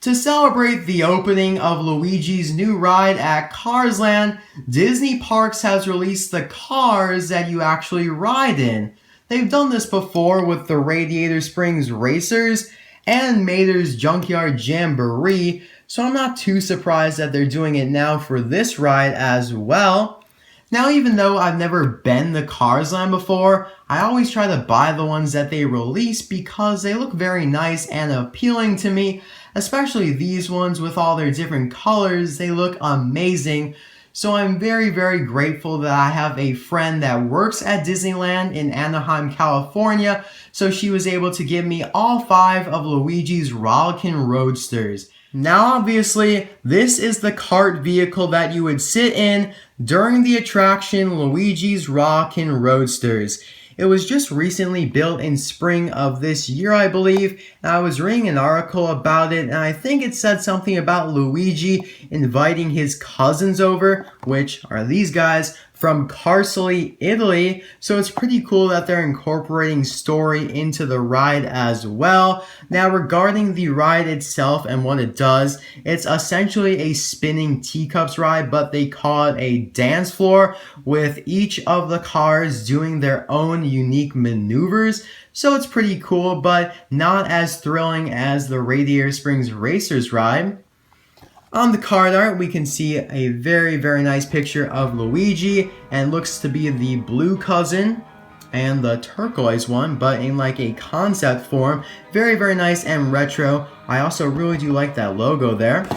To celebrate the opening of Luigi's new ride at Cars Land, Disney Parks has released the cars that you actually ride in. They've done this before with the Radiator Springs Racers and Mater's Junkyard Jamboree, so I'm not too surprised that they're doing it now for this ride as well. Now, even though I've never been to Cars Land before, I always try to buy the ones that they release because they look very nice and appealing to me, especially these ones with all their different colors. They look amazing. So I'm very, very grateful that I have a friend that works at Disneyland in Anaheim, California, so she was able to give me all 5 of Luigi's Rollickin Roadsters. Now, obviously, this is the cart vehicle that you would sit in during the attraction Luigi's Rollickin Roadsters. It was just recently built in spring of this year, I believe, and I was reading an article about it, and I think it said something about Luigi inviting his cousins over, which are these guys, from Carsoli, Italy, so it's pretty cool that they're incorporating story into the ride as well. Now, regarding the ride itself and what it does, it's essentially a spinning teacups ride, but they call it a dance floor with each of the cars doing their own unique maneuvers. So it's pretty cool, but not as thrilling as the Radiator Springs Racers ride. On the card art, we can see a very, very nice picture of Luigi, and looks to be the blue cousin and the turquoise one, but in like a concept form. Very, very nice and retro. I also really do like that logo there.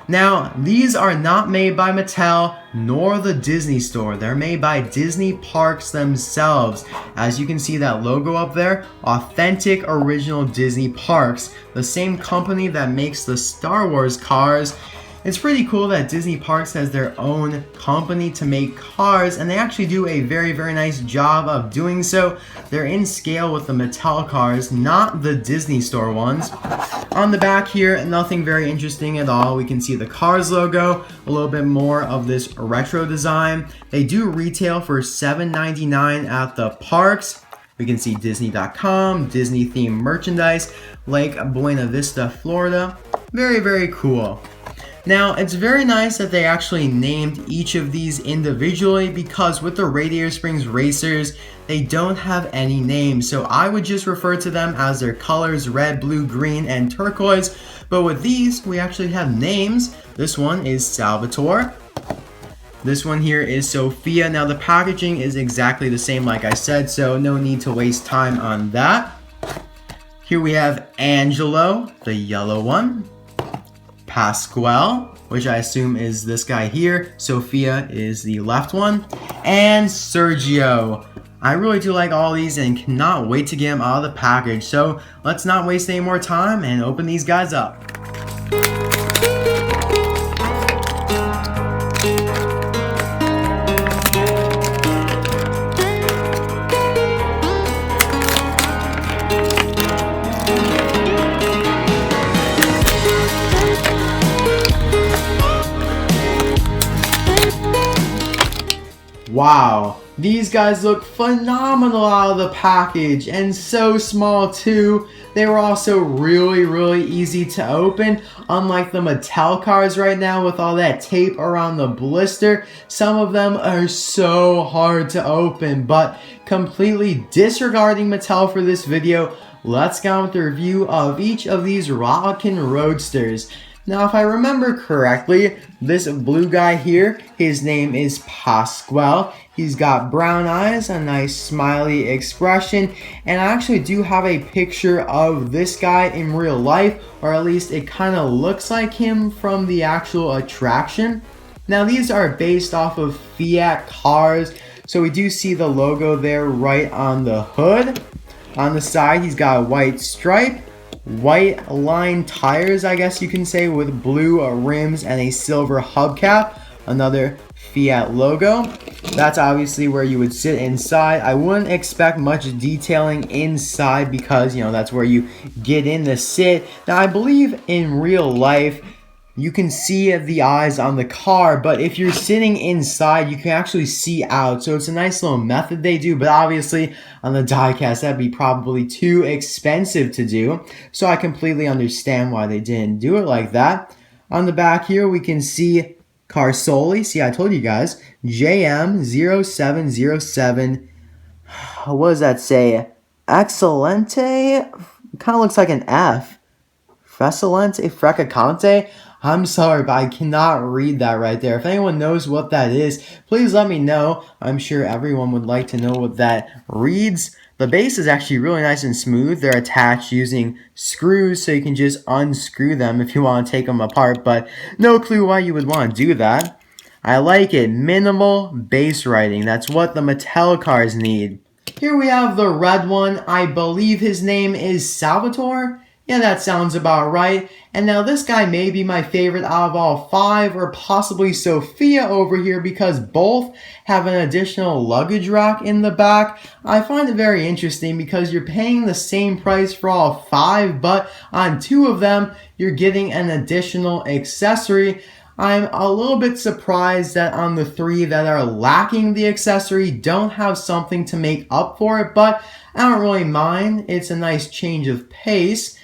Now, these are not made by Mattel nor the Disney Store. They're made by Disney Parks themselves. As you can see that logo up there, authentic original Disney Parks, the same company that makes the Star Wars cars. It's pretty cool that Disney Parks has their own company to make cars, and they actually do a very, very nice job of doing so. They're in scale with the Mattel cars, not the Disney Store ones. On the back here, nothing very interesting at all. We can see the Cars logo, a little bit more of this retro design. They do retail for $7.99 at the parks. We can see Disney.com, Disney themed merchandise, Lake Buena Vista, Florida. Very, very cool. Now, it's very nice that they actually named each of these individually, because with the Radiator Springs Racers, they don't have any names. So I would just refer to them as their colors, red, blue, green, and turquoise. But with these, we actually have names. This one is Salvatore. This one here is Sophia. Now, the packaging is exactly the same like I said, so no need to waste time on that. Here we have Angelo, the yellow one. Pasquale, which I assume is this guy here. Sophia is the left one. And Sergio. I really do like all these and cannot wait to get them out of the package. So let's not waste any more time and open these guys up. Wow, these guys look phenomenal out of the package, and so small too. They were also really, really easy to open. Unlike the Mattel cars right now with all that tape around the blister, some of them are so hard to open. But completely disregarding Mattel for this video, let's get on with the review of each of these Rollickin Roadsters. Now, if I remember correctly, this blue guy here, his name is Pasquale. He's got brown eyes, a nice smiley expression, and I actually do have a picture of this guy in real life, or at least it kind of looks like him from the actual attraction. Now, these are based off of Fiat cars, so we do see the logo there right on the hood. On the side, he's got a white stripe. White line tires, I guess you can say, with blue rims and a silver hubcap. Another Fiat logo. That's obviously where you would sit inside. I wouldn't expect much detailing inside because, you know, that's where you get in to sit. Now, I believe in real life, you can see the eyes on the car, but if you're sitting inside, you can actually see out. So it's a nice little method they do, but obviously on the diecast, that'd be probably too expensive to do. So I completely understand why they didn't do it like that. On the back here, we can see Carsoli. See, I told you guys, JM0707. What does that say? Excelente? Kind of looks like an F. Fresalente? Frecacante? I'm sorry, but I cannot read that right there. If anyone knows what that is, please let me know. I'm sure everyone would like to know what that reads. The base is actually really nice and smooth. They're attached using screws, so you can just unscrew them if you want to take them apart, but no clue why you would want to do that. I like it. Minimal base writing. That's what the Mattel cars need. Here we have the red one. I believe his name is Salvatore. Yeah, that sounds about right. And now this guy may be my favorite out of all 5, or possibly Sophia over here, because both have an additional luggage rack in the back. I find it very interesting because you're paying the same price for all 5, but on 2 of them, you're getting an additional accessory. I'm a little bit surprised that on the 3 that are lacking the accessory don't have something to make up for it, but I don't really mind. It's a nice change of pace.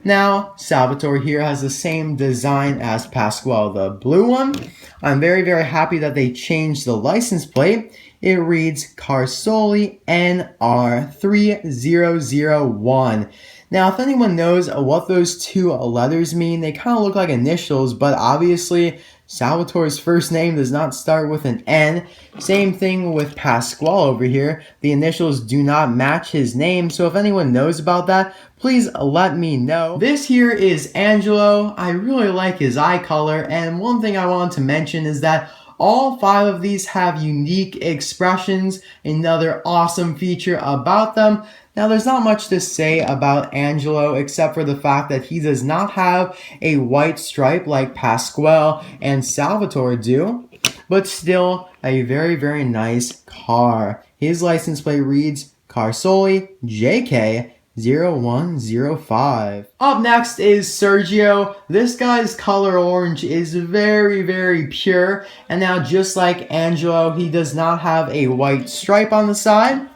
Now, Salvatore here has the same design as Pasquale, the blue one. I'm very, very happy that they changed the license plate. It reads Carsoli NR3001. Now, if anyone knows what those 2 letters mean, they kind of look like initials, but obviously Salvatore's first name does not start with an N. Same thing with Pasquale over here. The initials do not match his name, so if anyone knows about that, please let me know. This here is Angelo. I really like his eye color, and one thing I want to mention is that all 5 of these have unique expressions, another awesome feature about them. Now, there's not much to say about Angelo except for the fact that he does not have a white stripe like Pasquale and Salvatore do, but still a very, very nice car. His license plate reads Carsoli JK0105. Up next is Sergio. This guy's color orange is very, very pure. And now, just like Angelo, he does not have a white stripe on the side.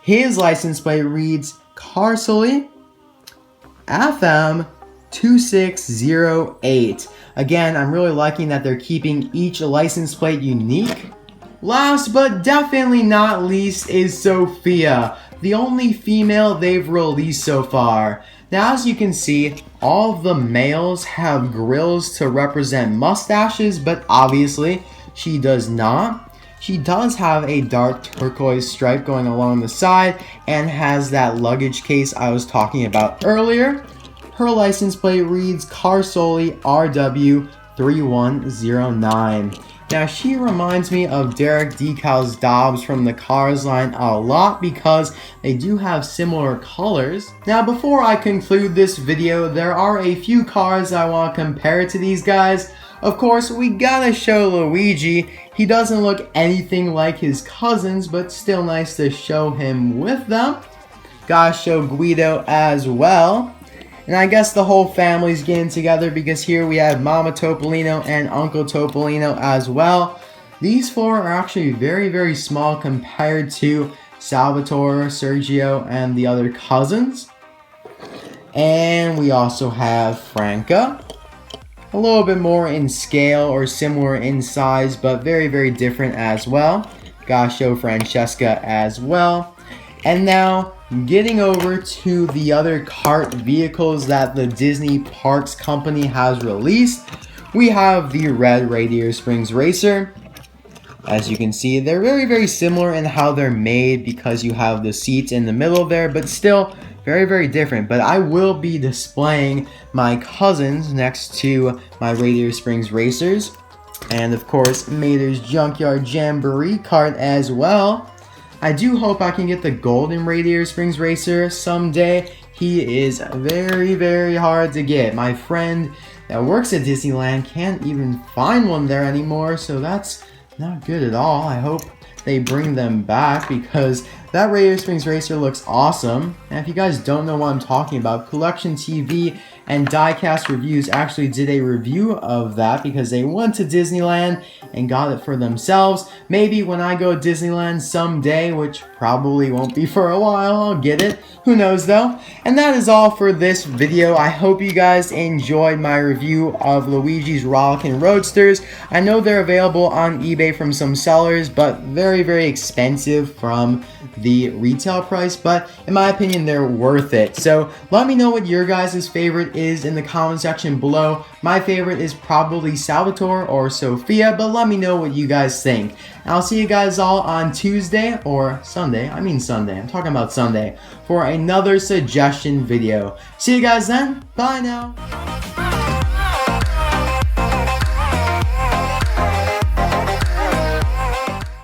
His license plate reads Carsoli FM2608. Again, I'm really liking that they're keeping each license plate unique. Last but definitely not least is Sophia, the only female they've released so far. Now, as you can see, all of the males have grills to represent mustaches, but obviously she does not. She does have a dark turquoise stripe going along the side and has that luggage case I was talking about earlier. Her license plate reads Carsoli RW3109. Now, she reminds me of Derek Decals Dobbs from the Cars line a lot because they do have similar colors. Now, before I conclude this video, there are a few cars I want to compare to these guys. Of course, we gotta show Luigi. He doesn't look anything like his cousins, but still nice to show him with them. Gotta show Guido as well. And I guess the whole family's getting together because here we have Mama Topolino and Uncle Topolino as well. These 4 are actually very, very small compared to Salvatore, Sergio, and the other cousins. And we also have Franca. A little bit more in scale or similar in size, but very, very different as well. Gotta show Francesca as well. And now, getting over to the other kart vehicles that the Disney Parks Company has released, we have the red Radiator Springs Racer. As you can see, they're very, very similar in how they're made because you have the seats in the middle there, but still very, very different. But I will be displaying my cousins next to my Radiator Springs Racers. And of course, Mater's Junkyard Jamboree kart as well. I do hope I can get the golden Radiator Springs Racer someday. He is very, very hard to get. My friend that works at Disneyland can't even find one there anymore, so that's not good at all. I hope they bring them back because that Radiator Springs Racer looks awesome. And if you guys don't know what I'm talking about, Collection TV and Diecast Reviews actually did a review of that because they went to Disneyland and got it for themselves. Maybe when I go to Disneyland someday, which probably won't be for a while, I'll get it. Who knows though? And that is all for this video. I hope you guys enjoyed my review of Luigi's Rollickin Roadsters. I know they're available on eBay from some sellers, but very, very expensive from the retail price, but in my opinion they're worth it. So let me know what your guys' favorite is in the comment section below. My favorite is probably Salvatore or Sophia, but let me know what you guys think. And I'll see you guys all on Tuesday or Sunday. I mean Sunday. I'm talking about Sunday for another suggestion video. See you guys then. Bye now.